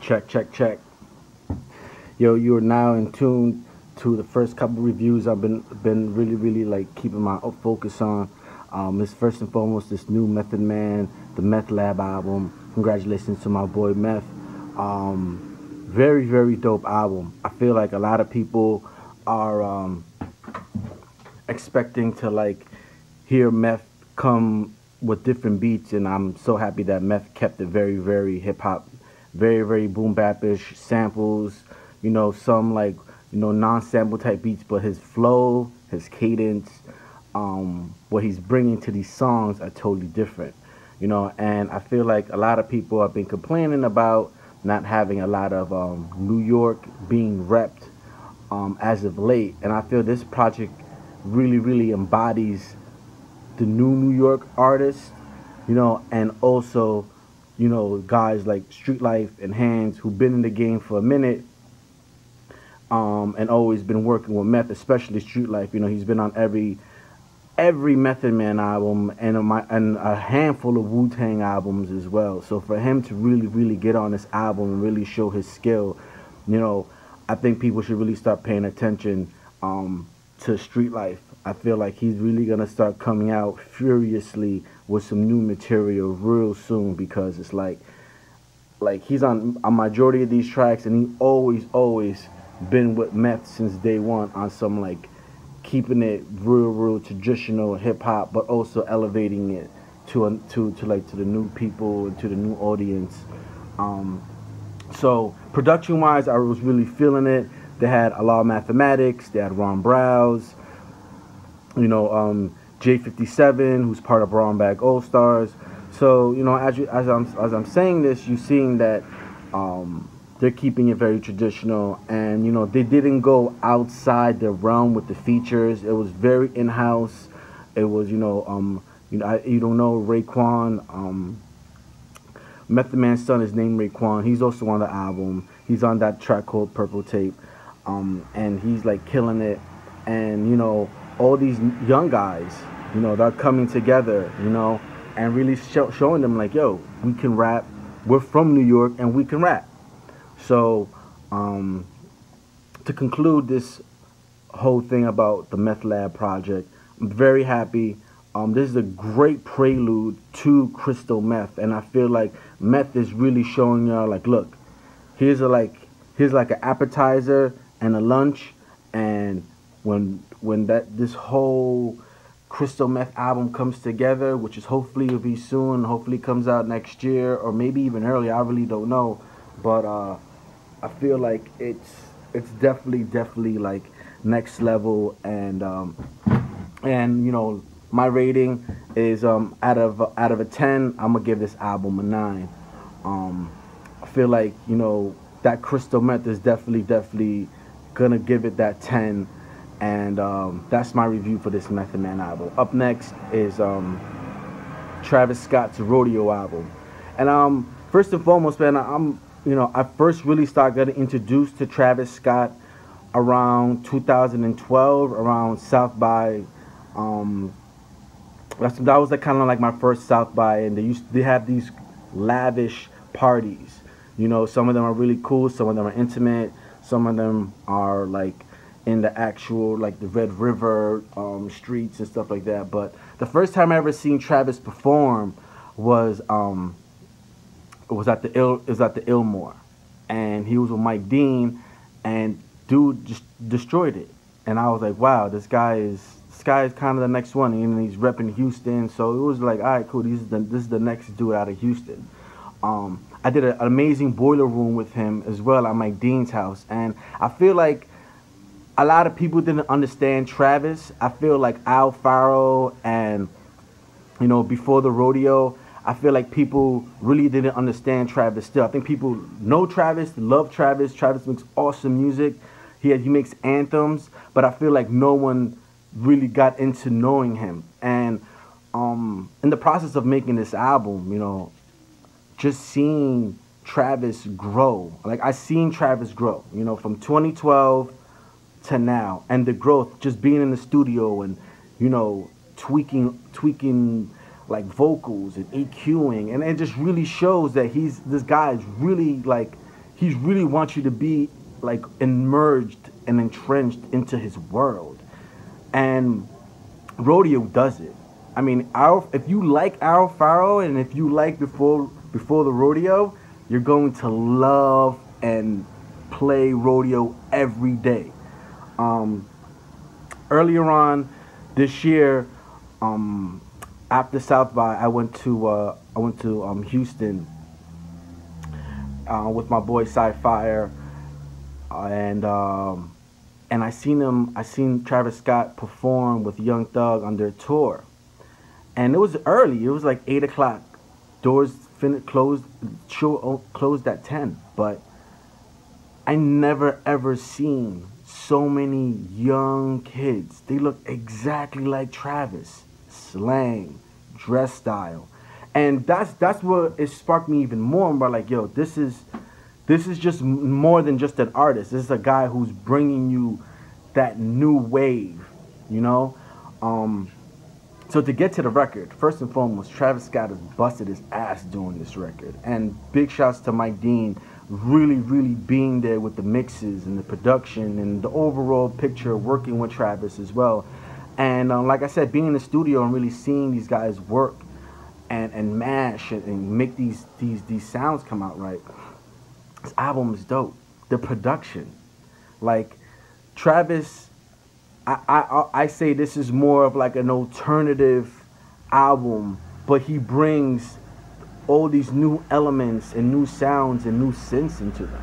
Check, check, check. Yo, you are now in tune to the first couple reviews I've been really like keeping my focus on. It's first and foremost this new Method Man, the Meth Lab album. Congratulations to my boy Meth. Very dope album. I feel like a lot of people are expecting to like hear Meth come with different beats, and I'm so happy that Meth kept it very hip hop, very boom bapish samples. You know, some like non-sample type beats, but his flow, his cadence, what he's bringing to these songs are totally different. You know, and I feel like a lot of people have been complaining about not having a lot of New York being repped as of late, and I feel this project really embodies the new New York artists, you know, and also, you know, guys like Street Life and Hands who've been in the game for a minute, and always been working with Meth, especially Street Life. You know, he's been on every Method Man album and a handful of Wu-Tang albums as well. So for him to really get on this album and really show his skill, you know, I think people should really start paying attention to Street Life. I feel like he's really gonna start coming out furiously with some new material real soon, because it's like he's on a majority of these tracks, and he always been with Meth since day one on some like keeping it real traditional hip hop, but also elevating it to the new people and to the new audience. So production wise, I was really feeling it. They had a lot of mathematics. They had Ron Browse, you know, J57, who's part of Brown Bag All Stars. So you know, as I'm saying this, you're seeing that they're keeping it very traditional, and you know, they didn't go outside the realm with the features. It was very in-house. It was, you know, you don't know Raekwon. Method Man's son is named Raekwon. He's also on the album. He's on that track called Purple Tape, and he's like killing it. And you know, all these young guys, you know, they're coming together, you know, and really showing them like, yo, we can rap. We're from New York, and we can rap. So, to conclude this whole thing about the Meth Lab project, I'm very happy. This is a great prelude to Crystal Meth, and I feel like Meth is really showing y'all like, look, here's like an appetizer and a lunch, and when this whole Crystal Meth album comes together, which is hopefully will be soon, hopefully comes out next year or maybe even earlier, I really don't know, but I feel like it's definitely like next level, and you know, my rating is out of a 10, I'm gonna give this album a 9. I feel like, you know, that Crystal Meth is definitely gonna give it that 10, and that's my review for this Method Man album. Up next is Travis Scott's Rodeo album, and first and foremost, man, you know, I first really started getting introduced to Travis Scott around 2012, around South by. That was like kind of like my first South by, and they have these lavish parties. You know, some of them are really cool, some of them are intimate, some of them are like in the actual like the Red River streets and stuff like that. But the first time I ever seen Travis perform was at the Illmore, and he was with Mike Dean, and dude just destroyed it. And I was like, wow, this guy is kind of the next one, and he's repping Houston. So it was like, all right, cool, this is the next dude out of Houston. I did an amazing boiler room with him as well at Mike Dean's house, and I feel like a lot of people didn't understand Travis. I feel like Al Faro and, you know, before the Rodeo, I feel like people really didn't understand Travis still. I think people know Travis, love Travis. Travis makes awesome music. He makes anthems, but I feel like no one really got into knowing him. And in the process of making this album, you know, just seeing Travis grow. Like, I seen Travis grow, you know, from 2012 to now. And the growth, just being in the studio and, you know, tweaking like vocals and EQing, and it just really shows that this guy is really like he really wants you to be like immersed and entrenched into his world. And Rodeo does it. I mean, if you like Alfaro and if you like before the Rodeo, you're going to love and play Rodeo every day. Um, Earlier on this year, um, after South by, I went to Houston with my boy Sci Fire, and I seen Travis Scott perform with Young Thug on their tour, and it was early. It was like 8 o'clock. Doors closed. Show closed at 10. But I never ever seen so many young kids. They look exactly like Travis. Slang, dress style, and that's what it sparked me even more. I'm like, yo, this is just more than just an artist. This is a guy who's bringing you that new wave, you know. Um, so to get to the record, first and foremost, Travis Scott has busted his ass doing this record, and big shouts to Mike Dean, really being there with the mixes and the production and the overall picture of working with Travis as well. And like I said, being in the studio and really seeing these guys work and mash and make these sounds come out right. This album is dope. The production, like Travis, I say this is more of like an alternative album, but he brings all these new elements and new sounds and new synths into them,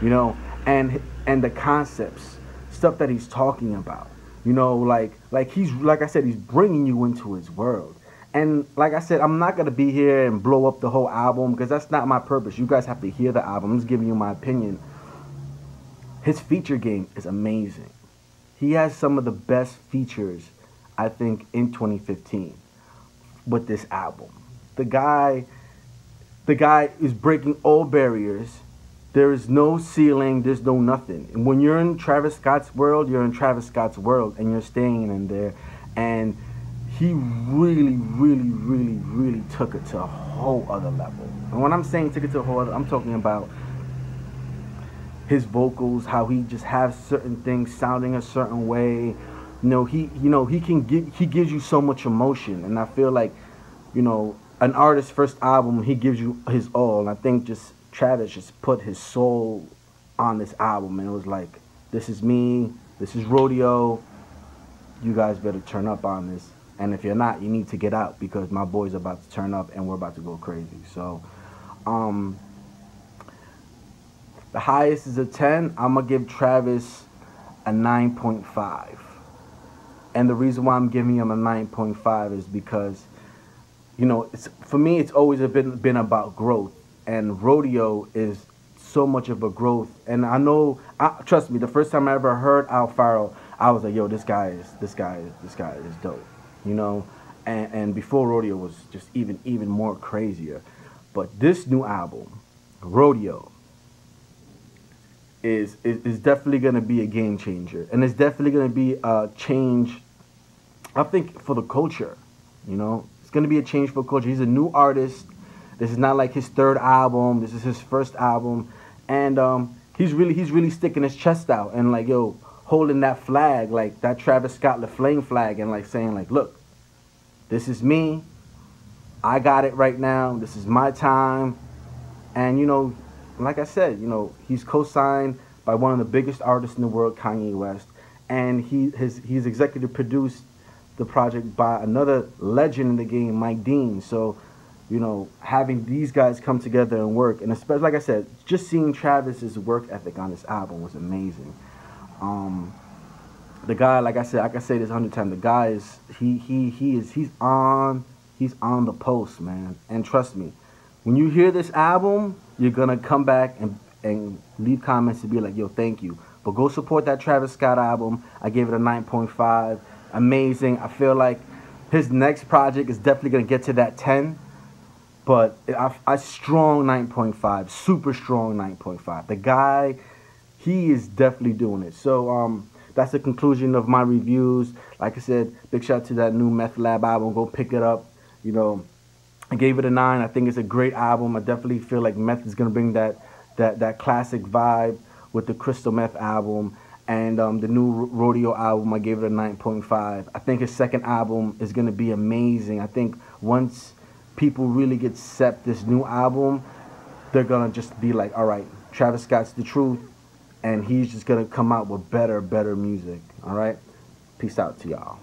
you know, and the concepts, stuff that he's talking about, you know, like he's, like I said, he's bringing you into his world. And like I said, I'm not gonna be here and blow up the whole album because that's not my purpose. You guys have to hear the album. I'm just giving you my opinion. His feature game is amazing. He has some of the best features, I think, in 2015 with this album. The guy is breaking all barriers. There is no ceiling. There's no nothing. And when you're in Travis Scott's world, you're in Travis Scott's world, and you're staying in there. And he really took it to a whole other level. And when I'm saying took it to a whole other, I'm talking about his vocals, how he just has certain things sounding a certain way. He gives you so much emotion, and I feel like, an artist's first album, he gives you his all. And I think just Travis just put his soul on this album, and it was like, this is me, this is Rodeo. You guys better turn up on this. And if you're not, you need to get out because my boy's about to turn up and we're about to go crazy. So, the highest is a 10. I'm going to give Travis a 9.5. And the reason why I'm giving him a 9.5 is because, for me, it's always been about growth. And Rodeo is so much of a growth. And I know, trust me, the first time I ever heard Alfaro, I was like, yo, this guy is dope. And before Rodeo was just even more crazier. But this new album, Rodeo, is definitely going to be a game changer. And it's definitely going to be a change, I think, for the culture. It's going to be a change for culture. He's a new artist. This is not like his third album. This is his first album. And he's really sticking his chest out and like, yo, holding that flag, like that Travis Scott La Flame flag, and like saying like, look, this is me. I got it right now. This is my time. And like I said, he's co-signed by one of the biggest artists in the world, Kanye West, and he's executive produced the project by another legend in the game, Mike Dean. So, having these guys come together and work, and especially, like I said, just seeing Travis's work ethic on this album was amazing. The guy, like I said, I can say this 100 times. The guy is he's on the post, man. And trust me, when you hear this album, you're gonna come back and leave comments to be like, yo, thank you. But go support that Travis Scott album. I gave it a 9.5. Amazing. I feel like his next project is definitely gonna get to that 10. But I strong 9.5, super strong 9.5. The guy, he is definitely doing it. So that's the conclusion of my reviews. Like I said, big shout out to that new Meth Lab album. Go pick it up. I gave it a 9. I think it's a great album. I definitely feel like Meth is gonna bring that that classic vibe with the Crystal Meth album. And the new Rodeo album, I gave it a 9.5. I think his second album is going to be amazing. I think once people really get set this new album, they're going to just be like, all right, Travis Scott's the truth, and he's just going to come out with better music. All right? Peace out to y'all.